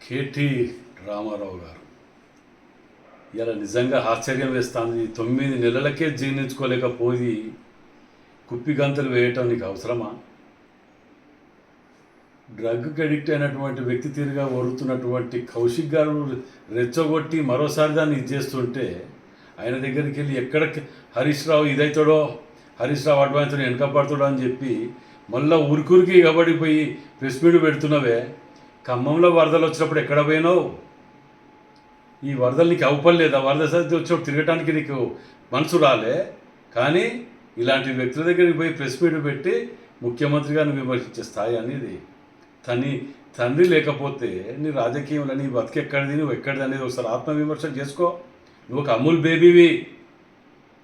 KT Ramarao గారు ఇలా నిజంగా ఆశ్చర్యం వేస్తుంది. 9 నెలలకే జీర్ణించుకోలేకపోయి కుప్పి గంతులు వేయటం నీకు అవసరమా? డ్రగ్కి అడిక్ట్ అయినటువంటి వ్యక్తి తీరుగా వరుతున్నటువంటి కౌశిక్ గారు రెచ్చగొట్టి మరోసారి దాన్ని ఇచ్చేస్తుంటే ఆయన దగ్గరికి వెళ్ళి ఎక్కడికి హరీష్ రావు ఇదవుతాడో, హరీష్ రావు అడ్వాన్స్ని వెనకపడుతాడో అని చెప్పి మళ్ళీ ఊరికూరికి ఎగబడిపోయి ప్రెస్ మీట్ పెడుతున్నావే. ఖమ్మంలో వరదలు వచ్చినప్పుడు ఎక్కడ పోయినావు? ఈ వరదలు నీకు అవపడలేదా? వరద సరిగ్గా వచ్చినప్పుడు తిరగటానికి నీకు మనసు రాలే. కానీ ఇలాంటి వ్యక్తుల దగ్గరికి పోయి ప్రెస్ మీట్ పెట్టి ముఖ్యమంత్రి గారిని విమర్శించే స్థాయి అనేది తండ్రి లేకపోతే నీ రాజకీయంలో నీ బతికెక్కడిది, నువ్వు ఎక్కడిది అనేది ఒకసారి ఆత్మవిమర్శ చేసుకో. నువ్వు ఒక అమూల్ బేబీవి,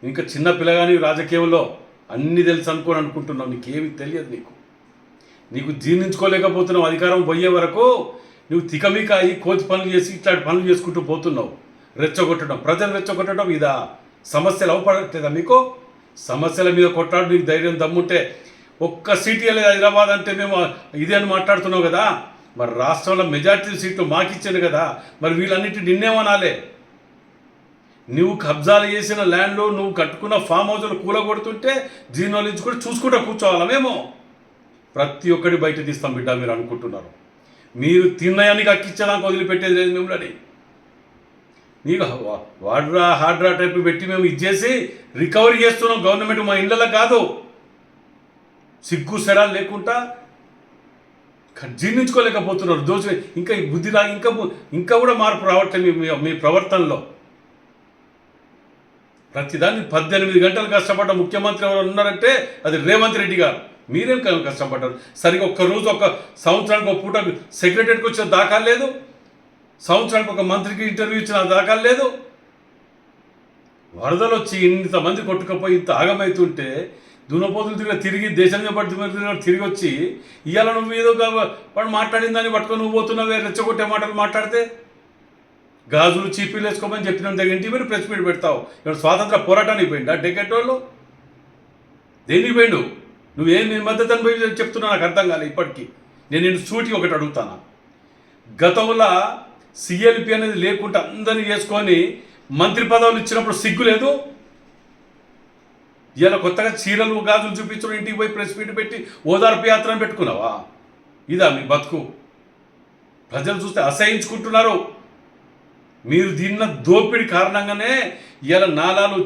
ఇంకా చిన్న పిల్లగాని రాజకీయంలో అన్నీ తెలుసు అనుకుంటున్నావు. నీకేమి తెలియదు. నీకు జీర్ణించుకోలేకపోతున్నావు. అధికారం పోయే వరకు నువ్వు తికమిక అయ్యి కోతి పనులు చేసి ఇట్లాంటి పనులు చేసుకుంటూ పోతున్నావు. రెచ్చగొట్టడం, ప్రజలు రెచ్చగొట్టడం ఇదా? సమస్యలు అవపడట్లేదా మీకు? సమస్యల మీద కొట్టాడు నీకు ధైర్యం దమ్ముంటే ఒక్క సీటు లేదు హైదరాబాద్ అంటే మేము ఇదే అని మాట్లాడుతున్నావు కదా. మరి రాష్ట్రంలో మెజార్టీ సీట్లు మాకిచ్చాను కదా, మరి వీళ్ళన్నిటి నిన్నేమనాలే? నువ్వు కబ్జాలు చేసిన ల్యాండ్లు, నువ్వు కట్టుకున్న ఫామ్ హౌస్లు కూలగొడుతుంటే జీర్ణోలించి కూడా చూసుకుంటూ కూర్చోవాలా మేము? ప్రతి ఒక్కటి బయట తీస్తాం బిడ్డ. మీరు అనుకుంటున్నారు మీరు తిన్నయానికి అక్కిచ్చేదానికి వదిలిపెట్టేది లేదు మిమ్మల్ని. నీకు వాడ్రా హార్డ్రా టైప్ పెట్టి మేము ఇచ్చేసి రికవరీ చేస్తున్నాం గవర్నమెంట్, మా ఇళ్ళలో కాదు. సిగ్గు శరాలు లేకుండా జీర్ణించుకోలేకపోతున్నారు. దోష ఇంకా బుద్ధిలా ఇంకా కూడా మార్పు రావట్లేదు మీ ప్రవర్తనలో. ప్రతిదాన్ని 18 గంటలు కష్టపడ్డ ముఖ్యమంత్రి ఎవరు ఉన్నారంటే అది రేవంత్ రెడ్డి గారు. మీరేం కష్టపడ్డారు? సరిగ్గా ఒక్కరోజు ఒక సంవత్సరానికి ఒక పూట సెక్రటరీకి వచ్చిన దాఖలు లేదు, సంవత్సరానికి ఒక మంత్రికి ఇంటర్వ్యూ ఇచ్చిన దాఖలు లేదు. వరదలు వచ్చి ఇంతమంది కొట్టుకపోయి ఇంత ఆగమవుతుంటే దునపోతులు తిరిగి దేశంగా పట్టి తిరిగి వచ్చి ఇవాళ నువ్వు ఏదో వాడు మాట్లాడిన దాన్ని పట్టుకొని నువ్వు పోతున్నావే రెచ్చగొట్టే మాటలు మాట్లాడితే గాజులు చీపీలు వేసుకోమని చెప్పిన దగ్గర ఇంటికి పోయి ప్రెస్ మీట్ పెడతావు. ఇప్పుడు స్వాతంత్ర పోరాటానికి పోయిండా డెకెట్ వాళ్ళు? దేనికి పోయిండు? నువ్వేం నీ మద్దతు అని పోయి చెప్తున్నా నాకు అర్థం కాలే ఇప్పటికీ. నేను సూటికి ఒకటి అడుగుతాను. గతంలో సిఎల్పి అనేది లేకుండా అందరినీ చేసుకొని మంత్రి పదవులు ఇచ్చినప్పుడు సిగ్గు లేదు? ఇలా కొత్తగా చీరలు గాజులు చూపించడం, ఇంటికి పోయి ప్రెస్ మీట్ పెట్టి ఓదార్పు యాత్రను పెట్టుకున్నావా? ఇదా మీ బతుకు? ప్రజలు చూస్తే అసహించుకుంటున్నారు. మీరు తిన్న దోపిడి కారణంగానే ఇలా నాలాలు